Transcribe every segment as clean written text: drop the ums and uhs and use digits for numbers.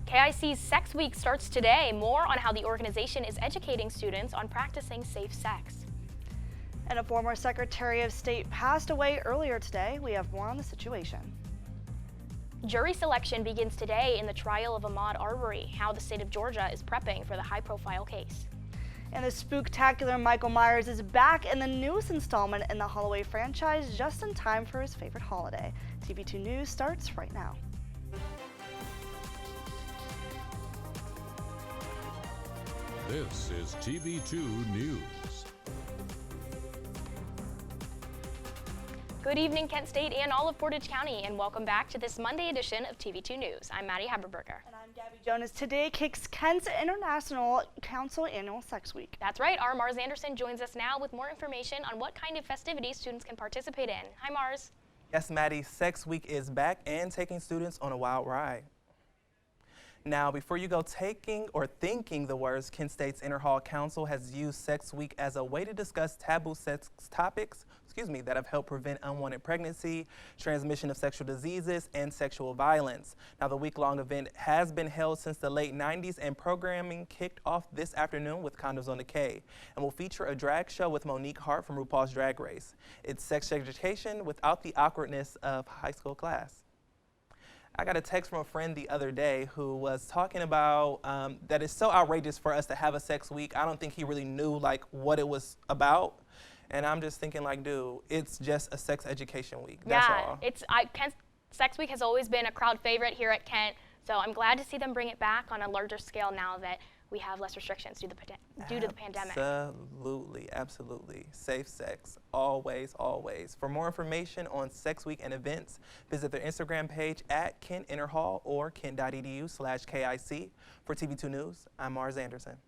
KIC's Sex Week starts today. More on how the organization is educating students on practicing safe sex. And a former Secretary of State passed away earlier today. We have more on the situation. Jury selection begins today in the trial of Ahmaud Arbery, how the state of Georgia is prepping for the high-profile case. And the spooktacular Michael Myers is back in the newest installment in the Holloway franchise just in time for his favorite holiday. TV2 News starts right now. This is TV2 News. Good evening, Kent State and all of Portage County, and welcome back to this Monday edition of TV2 News. I'm Maddy Haberberger. And I'm Gabby. Jonas. Today kicks Kent's International Council Annual Sex Week. That's right. Our Marz Anderson joins us now with more information on what kind of festivities students can participate in. Hi, Marz. Yes, Maddy. Sex Week is back and taking students on a wild ride. Now, before you go taking or thinking the words, Kent State's Interhall Council has used Sex Week as a way to discuss taboo sex topics, that have helped prevent unwanted pregnancy, transmission of sexual diseases, and sexual violence. Now, the week-long event has been held since the late 90s, and programming kicked off this afternoon with Condoms on the K, and will feature a drag show with Monique Hart from RuPaul's Drag Race. It's sex education without the awkwardness of high school class. I got a text from a friend the other day who was talking about that it's so outrageous for us to have a sex week. I don't think he really knew like what it was about. And I'm just thinking like, dude, it's just a sex education week. That's all. Kent Sex Week has always been a crowd favorite here at Kent. So I'm glad to see them bring it back on a larger scale now that we have less restrictions due to the pandemic. Absolutely, absolutely. Safe sex, always, always. For more information on Sex Week and events, visit their Instagram page at Kent Interhall or kent.edu/KIC. For TV2 News, I'm Marz Anderson.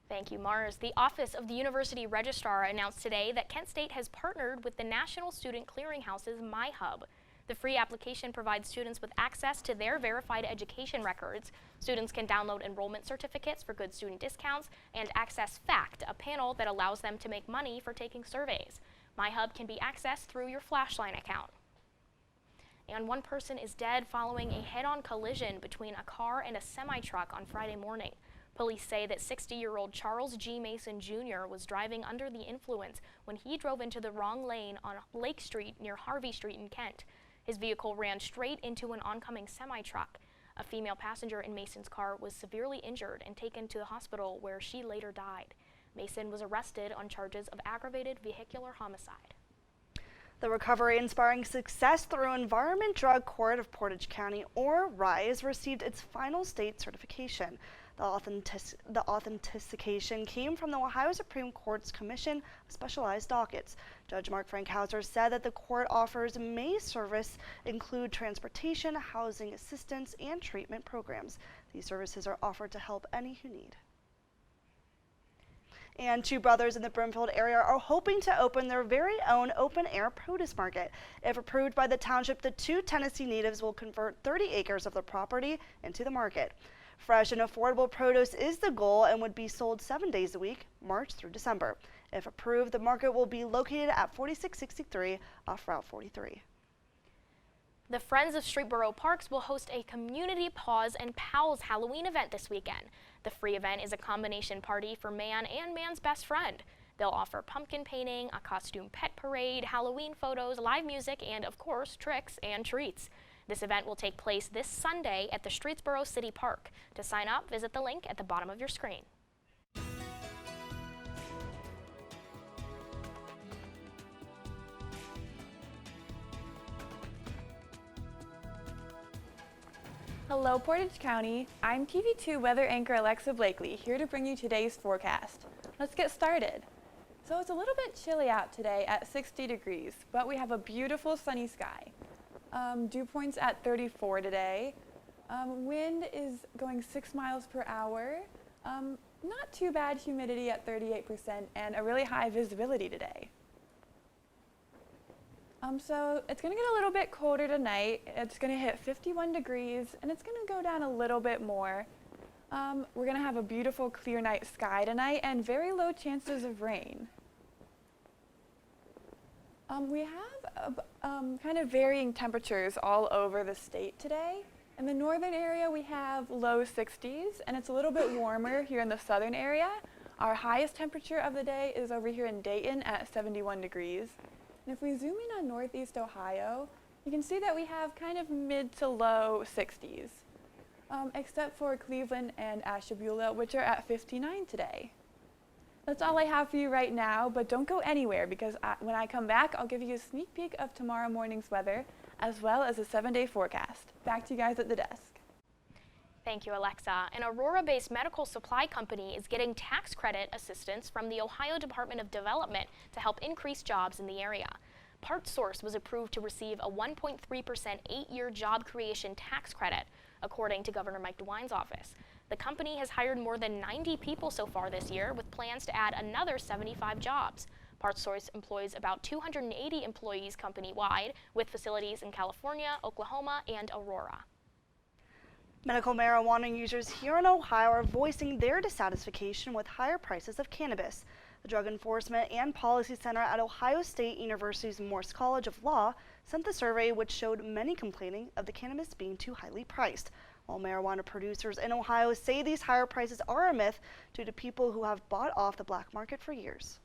Thank you, Marz. The Office of the University Registrar announced today that Kent State has partnered with the National Student Clearinghouse's MyHub. The free application provides students with access to their verified education records. Students can download enrollment certificates for good student discounts and access FACT, a panel that allows them to make money for taking surveys. MyHub can be accessed through your Flashline account. And one person is dead following a head-on collision between a car and a semi-truck on Friday morning. Police say that 60-year-old Charles G. Mason Jr. was driving under the influence when he drove into the wrong lane on Lake Street near Harvey Street in Kent. His vehicle ran straight into an oncoming semi-truck. A female passenger in Mason's car was severely injured and taken to the hospital where she later died. Mason was arrested on charges of aggravated vehicular homicide. The Recovery Inspiring Success through Environment Drug Court of Portage County, or RISE, received its final state certification. The authentication came from the Ohio Supreme Court's Commission of Specialized Dockets. Judge Mark Frankhauser said that the court offers May service include transportation, housing assistance, and treatment programs. These services are offered to help any who need. And two brothers in the Brimfield area are hoping to open their very own open-air produce market. If approved by the township, the two Tennessee natives will convert 30 acres of their property into the market. Fresh and affordable produce is the goal and would be sold 7 days a week, March through December. If approved, the market will be located at 4663 off Route 43. The Friends of Streetboro Parks will host a Community Paws and Pals Halloween event this weekend. The free event is a combination party for man and man's best friend. They'll offer pumpkin painting, a costume pet parade, Halloween photos, live music, and of course, tricks and treats. This event will take place this Sunday at the Streetsboro City Park. To sign up, visit the link at the bottom of your screen. Hello Portage County, I'm TV2 weather anchor Alexa Blakely, here to bring you today's forecast. Let's get started. So it's a little bit chilly out today at 60 degrees, but we have a beautiful sunny sky. Dew points at 34 today. Wind is going 6 miles per hour. Not too bad humidity at 38% and a really high visibility today. So it's going to get a little bit colder tonight. It's going to hit 51 degrees and it's going to go down a little bit more. We're going to have a beautiful clear night sky tonight and very low chances of rain. We have kind of varying temperatures all over the state today. In the northern area, we have low 60s, and it's a little bit warmer here in the southern area. Our highest temperature of the day is over here in Dayton at 71 degrees. And if we zoom in on northeast Ohio, you can see that we have kind of mid to low 60s, except for Cleveland and Ashtabula, which are at 59 today. That's all I have for you right now, but don't go anywhere because when I come back, I'll give you a sneak peek of tomorrow morning's weather, as well as a 7-day forecast. Back to you guys at the desk. Thank you, Alexa. An Aurora-based medical supply company is getting tax credit assistance from the Ohio Department of Development to help increase jobs in the area. PartSource was approved to receive a 1.3% 8-year job creation tax credit, according to Governor Mike DeWine's office. The company has hired more than 90 people so far this year, with plans to add another 75 jobs. PartSource employs about 280 employees company-wide, with facilities in California, Oklahoma, and Aurora. Medical marijuana users here in Ohio are voicing their dissatisfaction with higher prices of cannabis. The Drug Enforcement and Policy Center at Ohio State University's Morse College of Law sent the survey which showed many complaining of the cannabis being too highly priced. While marijuana producers in Ohio say these higher prices are a myth due to people who have bought off the black market for years.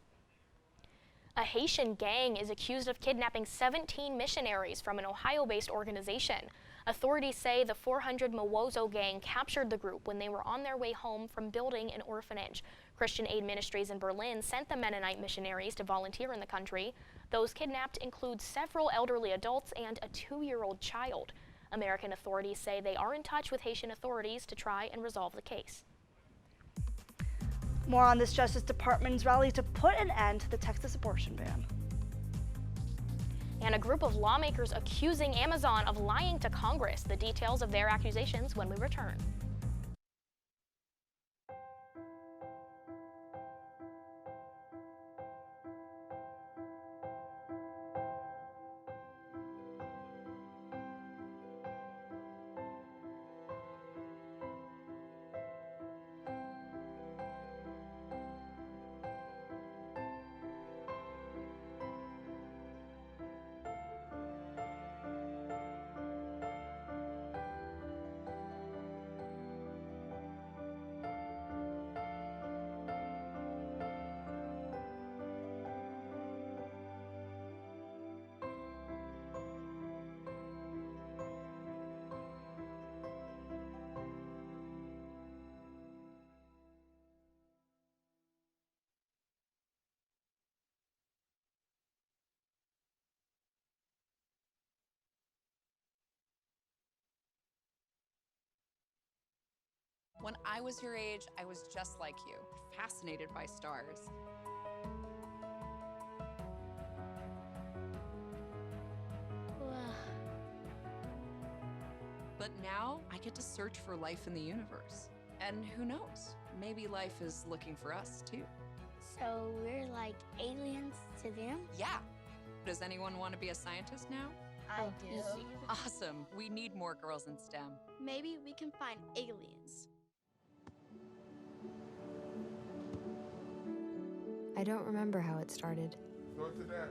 A Haitian gang is accused of kidnapping 17 missionaries from an Ohio-based organization. Authorities say the 400 Mawozo gang captured the group when they were on their way home from building an orphanage. Christian Aid Ministries in Berlin sent the Mennonite missionaries to volunteer in the country. Those kidnapped include several elderly adults and a 2-year-old child. American authorities say they are in touch with Haitian authorities to try and resolve the case. More on this Justice Department's rally to put an end to the Texas abortion ban. And a group of lawmakers accusing Amazon of lying to Congress. The details of their accusations when we return. When I was your age, I was just like you, fascinated by stars. But now I get to search for life in the universe. And who knows, maybe life is looking for us too. So we're like aliens to them? Yeah. Does anyone want to be a scientist now? I do. Awesome. We need more girls in STEM. Maybe we can find aliens. I don't remember how it started. Go to that.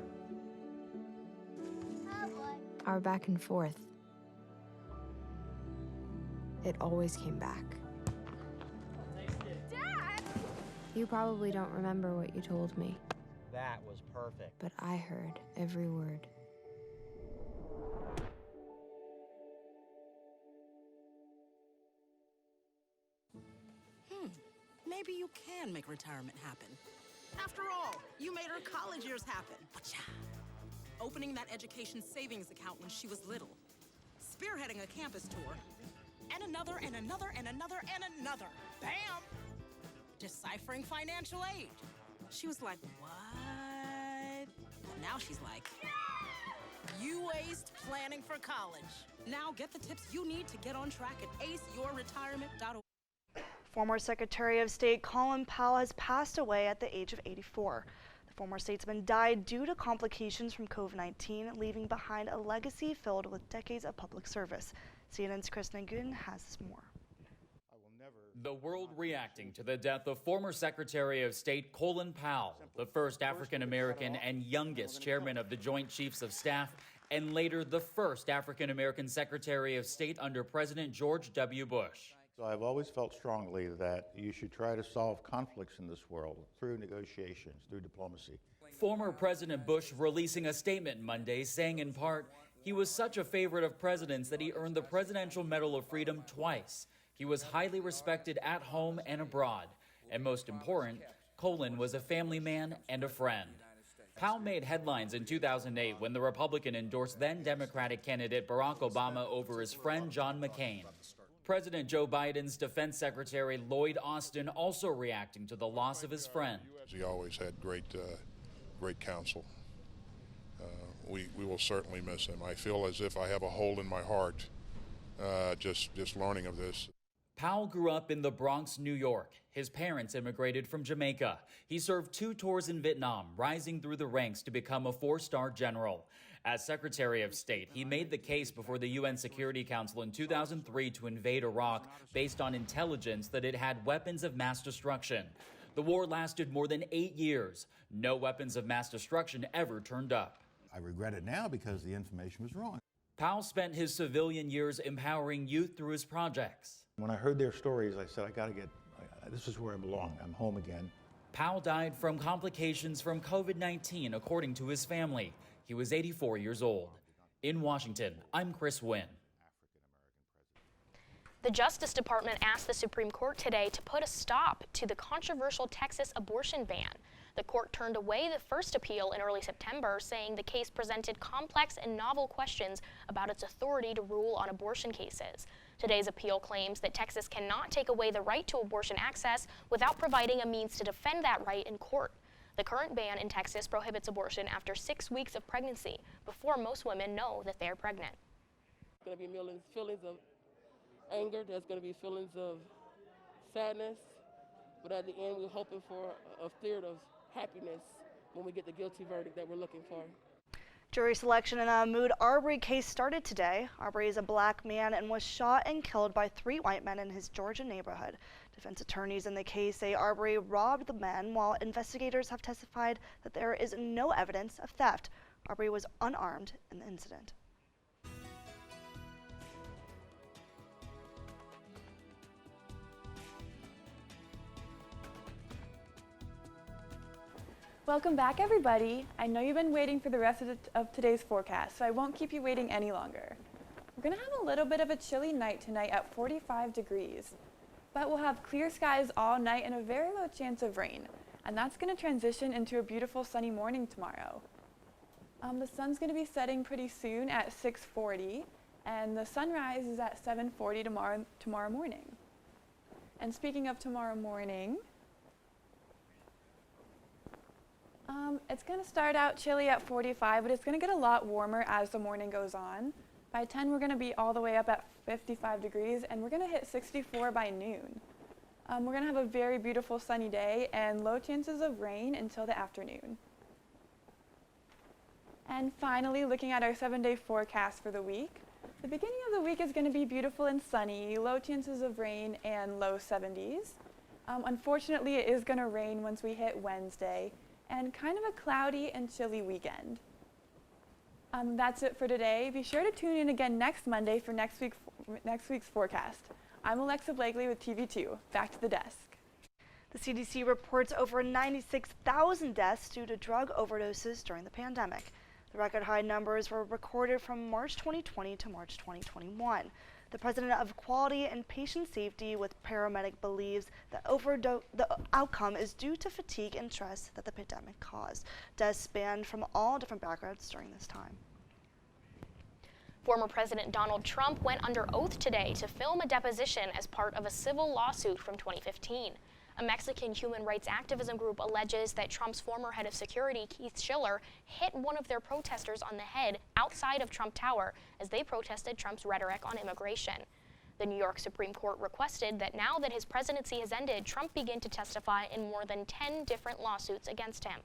Oh boy. Our back and forth. It always came back. Dad! You probably don't remember what you told me, That was perfect. but I heard every word. Maybe you can make retirement happen. After all, you made her college years happen. Wacha. Opening that education savings account when she was little. Spearheading a campus tour. And another, and another, and another, and another. Bam! Deciphering financial aid. She was like, what? But now she's like, you aced planning for college. Now get the tips you need to get on track at aceyourretirement.org. Former Secretary of State Colin Powell has passed away at the age of 84. The former statesman died due to complications from COVID-19, leaving behind a legacy filled with decades of public service. CNN's Chris Nagun has more. The world reacting to the death of former Secretary of State Colin Powell, the first African-American and youngest chairman of the Joint Chiefs of Staff and later the first African-American Secretary of State under President George W. Bush. So I've always felt strongly that you should try to solve conflicts in this world through negotiations, through diplomacy. Former President Bush releasing a statement Monday saying in part, he was such a favorite of presidents that he earned the Presidential Medal of Freedom twice. He was highly respected at home and abroad. And most important, Colin was a family man and a friend. Powell made headlines in 2008 when the Republican endorsed then Democratic candidate Barack Obama over his friend John McCain. President Joe Biden's Defense Secretary Lloyd Austin also reacting to the loss of his friend. He always had great counsel. We will certainly miss him. I feel as if I have a hole in my heart just learning of this. Powell grew up in the Bronx, New York. His parents immigrated from Jamaica. He served 2 tours in Vietnam, rising through the ranks to become a 4-star general. As Secretary of State, he made the case before the UN Security Council in 2003 to invade Iraq based on intelligence that it had weapons of mass destruction. The war lasted more than 8 years. No weapons of mass destruction ever turned up. I regret it now because the information was wrong. Powell spent his civilian years empowering youth through his projects. When I heard their stories, I said, this is where I belong. I'm home again. Powell died from complications from COVID-19, according to his family. He was 84 years old. In Washington, I'm Chris Wynn. The Justice Department asked the Supreme Court today to put a stop to the controversial Texas abortion ban. The court turned away the first appeal in early September, saying the case presented complex and novel questions about its authority to rule on abortion cases. Today's appeal claims that Texas cannot take away the right to abortion access without providing a means to defend that right in court. The current ban in Texas prohibits abortion after 6 weeks of pregnancy, before most women know that they're pregnant. There's going to be feelings of anger, there's going to be feelings of sadness, but at the end we're hoping for a spirit of happiness when we get the guilty verdict that we're looking for. Jury selection in a Mood Arbery case started today. Arbery is a black man and was shot and killed by 3 white men in his Georgia neighborhood. Defense attorneys in the case say Arbery robbed the men, while investigators have testified that there is no evidence of theft. Arbery was unarmed in the incident. Welcome back, everybody. I know you've been waiting for the rest of today's forecast, so I won't keep you waiting any longer. We're going to have a little bit of a chilly night tonight at 45 degrees, but we'll have clear skies all night and a very low chance of rain, and that's going to transition into a beautiful sunny morning tomorrow. The sun's going to be setting pretty soon at 6:40, and the sunrise is at 7:40 tomorrow morning. And speaking of tomorrow morning, it's going to start out chilly at 45, but it's going to get a lot warmer as the morning goes on. By 10, we're going to be all the way up at 55 degrees, and we're going to hit 64 by noon. We're going to have a very beautiful sunny day and low chances of rain until the afternoon. And finally, looking at our 7-day forecast for the week, the beginning of the week is going to be beautiful and sunny, low chances of rain and low 70s. Unfortunately, it is going to rain once we hit Wednesday, and kind of a cloudy and chilly weekend. That's it for today. Be sure to tune in again next Monday for next week's forecast. I'm Alexa Blakely with TV2. Back to the desk. The CDC reports over 96,000 deaths due to drug overdoses during the pandemic. The record high numbers were recorded from March 2020 to March 2021. The president of Quality and Patient Safety with Paramedic believes that the outcome is due to fatigue and stress that the pandemic caused. Deaths spanned from all different backgrounds during this time. Former President Donald Trump went under oath today to film a deposition as part of a civil lawsuit from 2015. A Mexican human rights activism group alleges that Trump's former head of security, Keith Schiller, hit one of their protesters on the head outside of Trump Tower as they protested Trump's rhetoric on immigration. The New York Supreme Court requested that now that his presidency has ended, Trump begin to testify in more than 10 different lawsuits against him.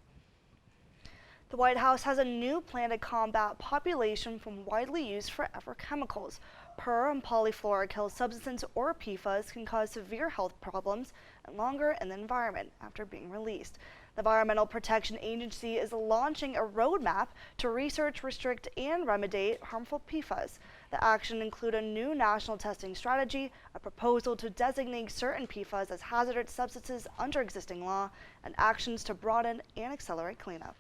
The White House has a new plan to combat population from widely used forever chemicals. Per and polyfluoroalkyl substances, or PFAS, can cause severe health problems and longer in the environment after being released. The Environmental Protection Agency is launching a roadmap to research, restrict, and remediate harmful PFAS. The action include a new national testing strategy, a proposal to designate certain PFAS as hazardous substances under existing law, and actions to broaden and accelerate cleanup.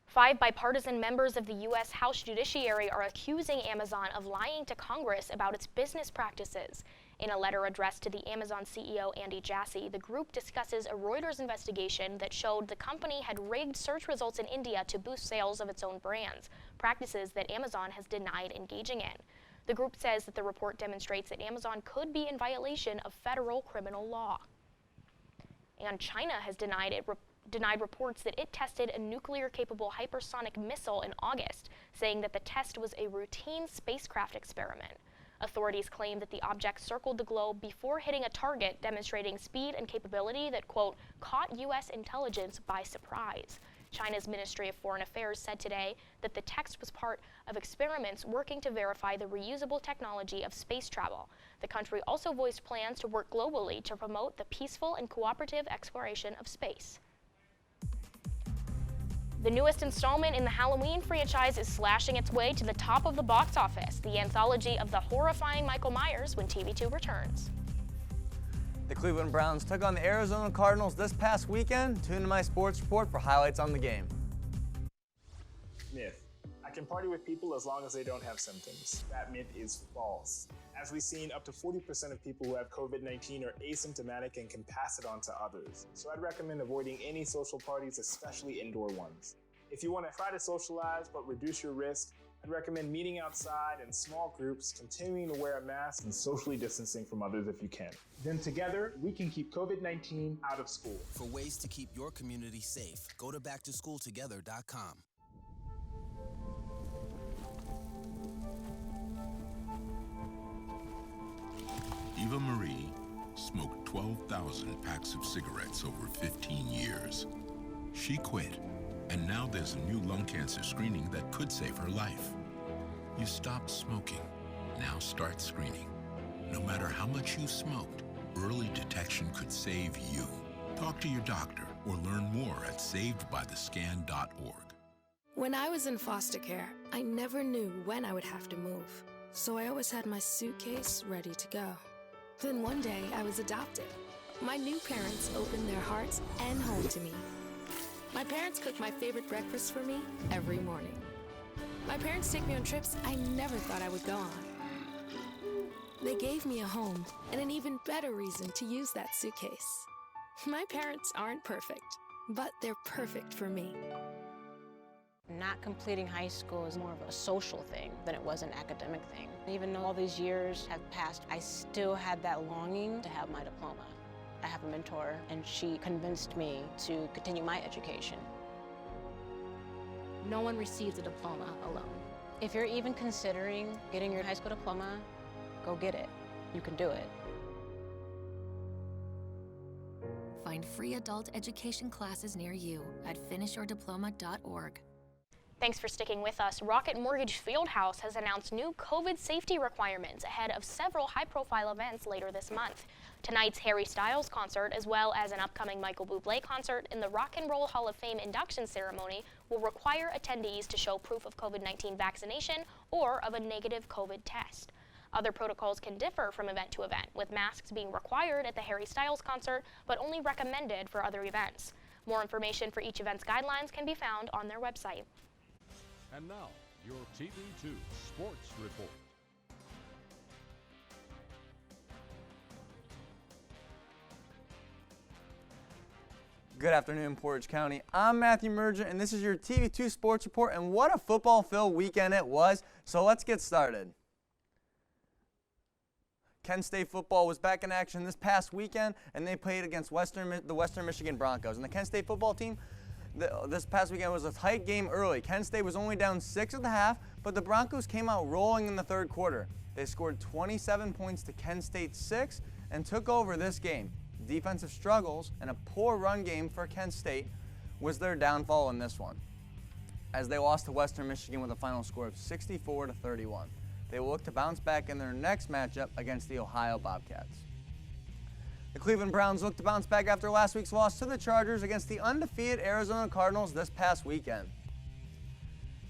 5 bipartisan members of the U.S. House Judiciary are accusing Amazon of lying to Congress about its business practices. In a letter addressed to the Amazon CEO Andy Jassy, the group discusses a Reuters investigation that showed the company had rigged search results in India to boost sales of its own brands, practices that Amazon has denied engaging in. The group says that the report demonstrates that Amazon could be in violation of federal criminal law. And China has denied reports that it tested a nuclear-capable hypersonic missile in August, saying that the test was a routine spacecraft experiment. Authorities claim that the object circled the globe before hitting a target, demonstrating speed and capability that, quote, caught U.S. intelligence by surprise. China's Ministry of Foreign Affairs said today that the test was part of experiments working to verify the reusable technology of space travel. The country also voiced plans to work globally to promote the peaceful and cooperative exploration of space. The newest installment in the Halloween franchise is slashing its way to the top of the box office, the anthology of the horrifying Michael Myers when TV2 returns. The Cleveland Browns took on the Arizona Cardinals this past weekend. Tune into my sports report for highlights on the game. Myth. I can party with people as long as they don't have symptoms. That myth is false. As we've seen, up to 40% of people who have COVID-19 are asymptomatic and can pass it on to others. So I'd recommend avoiding any social parties, especially indoor ones. If you want to try to socialize but reduce your risk, I'd recommend meeting outside in small groups, continuing to wear a mask, and socially distancing from others if you can. Then together, we can keep COVID-19 out of school. For ways to keep your community safe, go to backtoschooltogether.com. Eva Marie smoked 12,000 packs of cigarettes over 15 years. She quit, and now there's a new lung cancer screening that could save her life. You stopped smoking. Now start screening. No matter how much you smoked, early detection could save you. Talk to your doctor or learn more at savedbythescan.org. When I was in foster care, I never knew when I would have to move, so I always had my suitcase ready to go. Then one day, I was adopted. My new parents opened their hearts and home to me. My parents cook my favorite breakfast for me every morning. My parents take me on trips I never thought I would go on. They gave me a home and an even better reason to use that suitcase. My parents aren't perfect, but they're perfect for me. Not completing high school is more of a social thing than it was an academic thing. Even though all these years have passed, I still had that longing to have my diploma. I have a mentor, and she convinced me to continue my education. No one receives a diploma alone. If you're even considering getting your high school diploma, go get it. You can do it. Find free adult education classes near you at finishyourdiploma.org. Thanks for sticking with us. Rocket Mortgage Fieldhouse has announced new COVID safety requirements ahead of several high-profile events later this month. Tonight's Harry Styles concert, as well as an upcoming Michael Bublé concert and the Rock and Roll Hall of Fame induction ceremony, will require attendees to show proof of COVID-19 vaccination or of a negative COVID test. Other protocols can differ from event to event, with masks being required at the Harry Styles concert, but only recommended for other events. More information for each event's guidelines can be found on their website. And now, your TV2 Sports Report. Good afternoon, Portage County. I'm Matthew Mergen, and this is your TV2 Sports Report, and what a football-filled weekend it was, so let's get started. Kent State football was back in action this past weekend, and they played against the Western Michigan Broncos. And the Kent State football team, this past weekend was a tight game early. Kent State was only down 6 at the half, but the Broncos came out rolling in the third quarter. They scored 27 points to Kent State 6 and took over this game. Defensive struggles and a poor run game for Kent State was their downfall in this one, as they lost to Western Michigan with a final score of 64-31. They will look to bounce back in their next matchup against the Ohio Bobcats. The Cleveland Browns look to bounce back after last week's loss to the Chargers against the undefeated Arizona Cardinals this past weekend.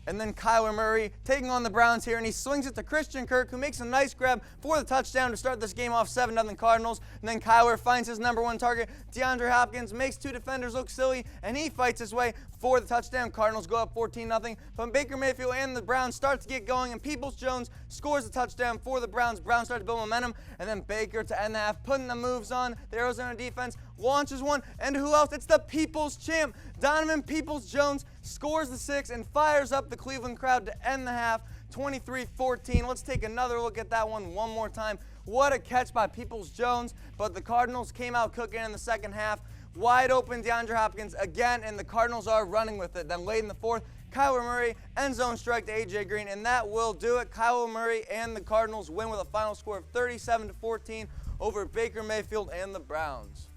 And then Kyler Murray taking on the Browns here, and he swings it to Christian Kirk, who makes a nice grab for the touchdown to start this game off 7-0 Cardinals. And then Kyler finds his number one target, DeAndre Hopkins, makes two defenders look silly, and he fights his way for the touchdown. Cardinals go up 14-0. But Baker Mayfield and the Browns start to get going, and Peoples-Jones scores the touchdown for the Browns. Browns start to build momentum, and then Baker to end the half, putting the moves on. The Arizona defense launches one, and who else? It's the People's champ, Donovan Peoples-Jones, scores the 6 and fires up the Cleveland crowd to end the half, 23-14. Let's take another look at that one more time. What a catch by Peoples-Jones, but the Cardinals came out cooking in the second half. Wide open DeAndre Hopkins again, and the Cardinals are running with it. Then late in the fourth, Kyler Murray, end zone strike to A.J. Green, and that will do it. Kyler Murray and the Cardinals win with a final score of 37-14 over Baker Mayfield and the Browns.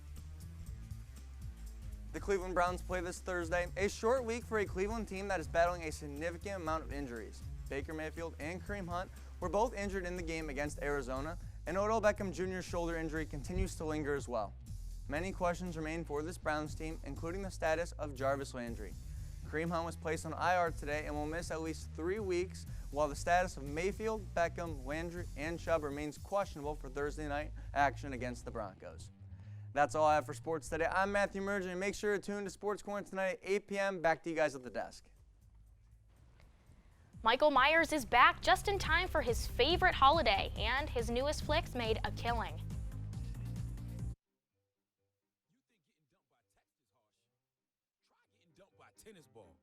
The Cleveland Browns play this Thursday, a short week for a Cleveland team that is battling a significant amount of injuries. Baker Mayfield and Kareem Hunt were both injured in the game against Arizona, and Odell Beckham Jr.'s shoulder injury continues to linger as well. Many questions remain for this Browns team, including the status of Jarvis Landry. Kareem Hunt was placed on IR today and will miss at least 3 weeks, while the status of Mayfield, Beckham, Landry, and Chubb remains questionable for Thursday night action against the Broncos. That's all I have for sports today. I'm Matthew Mergen, and make sure to tune to Sports Corner tonight at 8 p.m. Back to you guys at the desk. Michael Myers is back just in time for his favorite holiday, and his newest flicks made a killing. Tennis ball.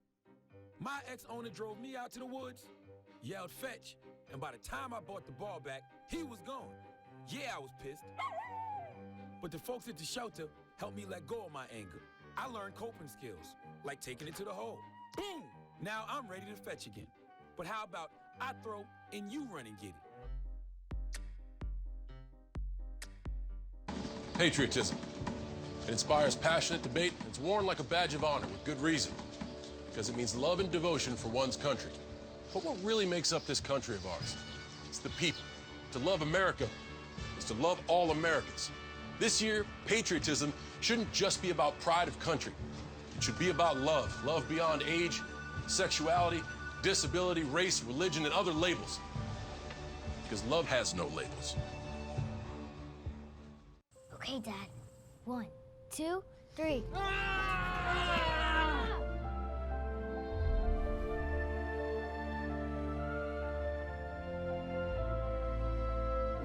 My ex-owner drove me out to the woods, yelled fetch, and by the time I bought the ball back, he was gone. Yeah, I was pissed. But the folks at the shelter helped me let go of my anger. I learned coping skills, like taking it to the hole. Boom! Now I'm ready to fetch again. But how about I throw and you run and get it? Patriotism. It inspires passionate debate, and it's worn like a badge of honor with good reason. Because it means love and devotion for one's country. But what really makes up this country of ours? It's the people. To love America is to love all Americans. This year, patriotism shouldn't just be about pride of country. It should be about love. Love beyond age, sexuality, disability, race, religion, and other labels. Because love has no labels. Okay, Dad. 1, 2, 3.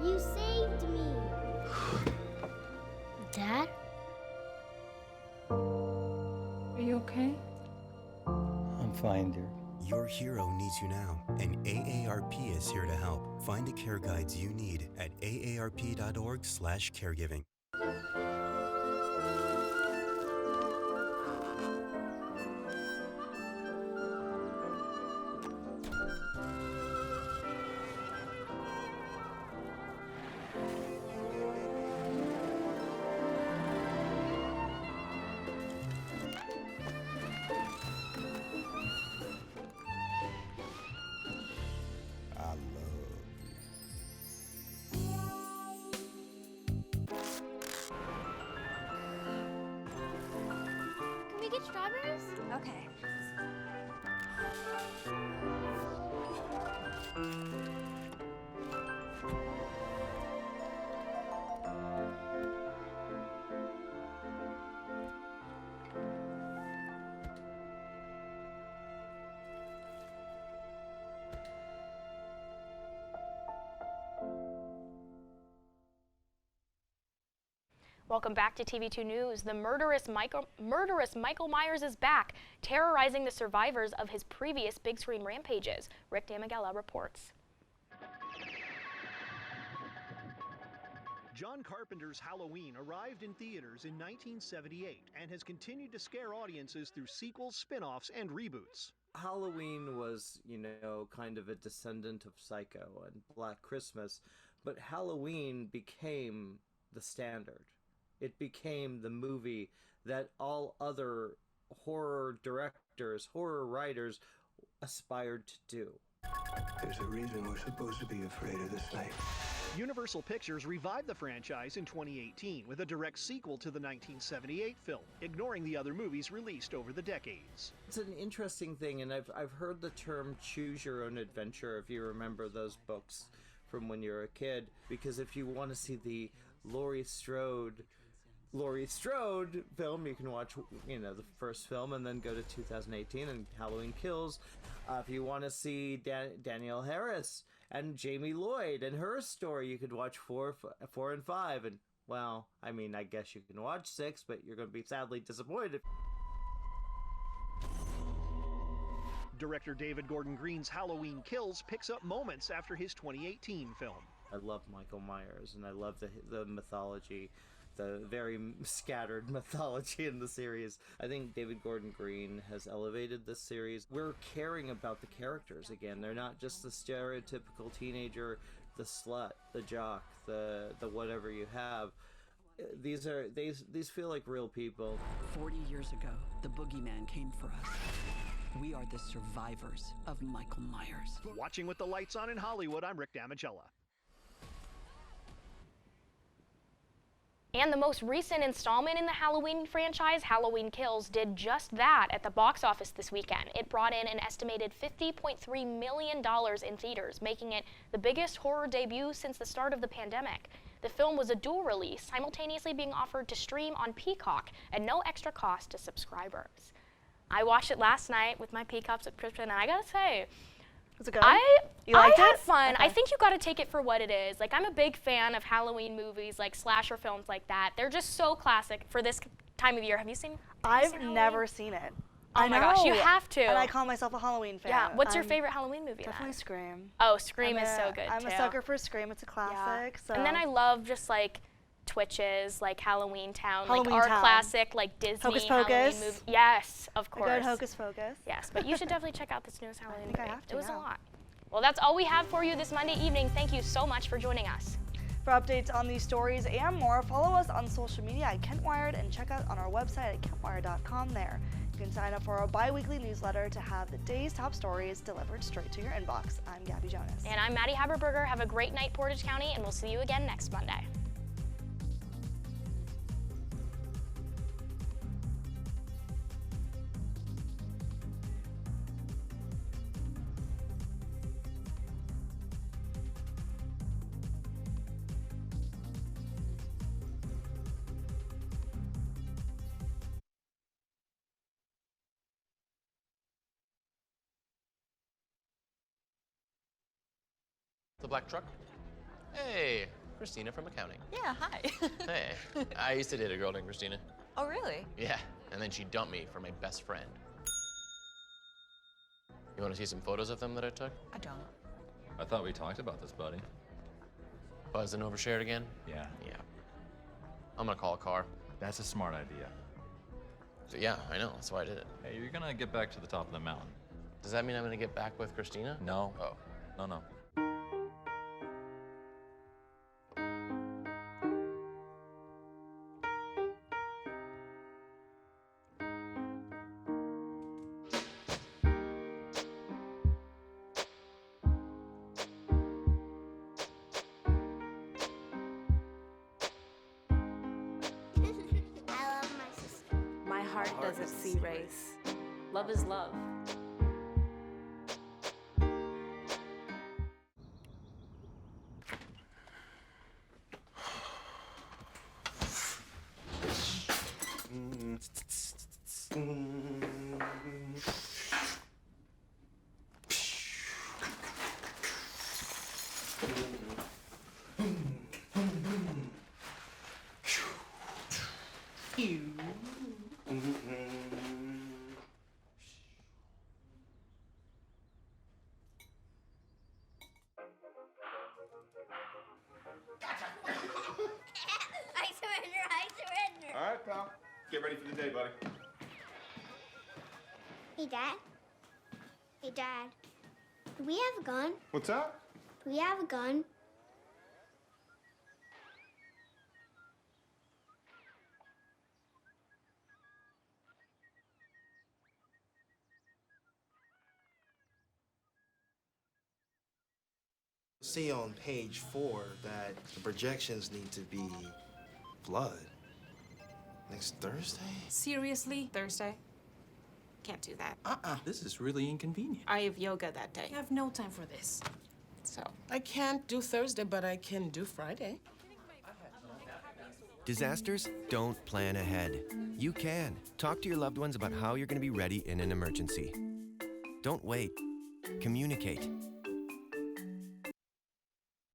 You saved me. Dad? Are you okay? I'm fine, dear. Your hero needs you now, and AARP is here to help. Find the care guides you need at aarp.org/caregiving. Can we get strawberries? Okay. Welcome back to TV2 News. The murderous Michael Myers is back, terrorizing the survivors of his previous big screen rampages. Rick Damigella reports. John Carpenter's Halloween arrived in theaters in 1978 and has continued to scare audiences through sequels, spin-offs, and reboots. Halloween was, kind of a descendant of Psycho and Black Christmas, but Halloween became the standard. It became the movie that all other horror directors, horror writers aspired to do. There's a reason we're supposed to be afraid of this night. Universal Pictures revived the franchise in 2018 with a direct sequel to the 1978 film, ignoring the other movies released over the decades. It's an interesting thing, and I've heard the term choose your own adventure, if you remember those books from when you were a kid, because if you want to see the Laurie Strode film, you can watch, the first film and then go to 2018 and Halloween Kills. If you want to see Danielle Harris and Jamie Lloyd and her story, you could watch 4 and 5. And, well, I mean, I guess you can watch 6, but you're going to be sadly disappointed. Director David Gordon Green's Halloween Kills picks up moments after his 2018 film. I love Michael Myers, and I love the mythology, the very scattered mythology in the series. I think David Gordon Green has elevated this series. We're caring about the characters again. They're not just the stereotypical teenager, the slut, the jock, the whatever you have. These feel like real people. 40 years ago, the boogeyman came for us. We are the survivors of Michael Myers. Watching with the lights on in Hollywood, I'm Rick Damigella. And the most recent installment in the Halloween franchise, Halloween Kills, did just that at the box office this weekend. It brought in an estimated $50.3 million in theaters, making it the biggest horror debut since the start of the pandemic. The film was a dual release, simultaneously being offered to stream on Peacock at no extra cost to subscribers. I watched it last night with my Peacock subscription, and I gotta say, was it good? I liked had it? fun. Okay. I think you gotta take it for what it is. Like, I'm a big fan of Halloween movies, like slasher films like that. They're just so classic for this time of year. Have you seen I've never seen it. Oh my gosh, you have to. And I call myself a Halloween fan. Yeah. What's your favorite Halloween movie Definitely then? Scream. Oh, Scream is so good I'm too. a sucker for Scream. It's a classic. So. And then I love just like Twitches, like Halloween Town, Halloween like our Town. classic, like Disney Hocus Halloween Pocus. movie. Yes, of course. Good Hocus Pocus. Yes, but you should definitely check out this newest Halloween movie. I have to It was a now. lot. Well, that's all we have for you this Monday evening. Thank you so much for joining us. For updates on these stories and more, follow us on social media at Kent Wired and check out on our website at kentwired.com there. You can sign up for our bi-weekly newsletter to have the day's top stories delivered straight to your inbox. I'm Gabby Jonas. And I'm Maddy Haberberger. Have a great night, Portage County, and we'll see you again next Monday. The black truck? Hey, Christina from accounting. Yeah, hi. Hey, I used to date a girl named Christina. Oh, really? Yeah, and then she dumped me for my best friend. You want to see some photos of them that I took? I don't. I thought we talked about this, buddy. Buzz and overshared again? Yeah. Yeah. I'm gonna call a car. That's a smart idea. So, yeah, I know, that's why I did it. Hey, you're gonna get back to the top of the mountain. Does that mean I'm gonna get back with Christina? No. Oh. No. I love my sister. My heart doesn't see race. Love is love. I surrender. All right, pal. Get ready for the day, buddy. Hey, Dad. Hey, Dad. Do we have a gun? What's that? Do we have a gun? See on page 4 that the projections need to be blood. Next Thursday? Seriously? Thursday? Can't do that. This is really inconvenient. I have yoga that day. I have no time for this. So. I can't do Thursday, but I can do Friday. Disasters don't plan ahead. You can. Talk to your loved ones about how you're going to be ready in an emergency. Don't wait. Communicate.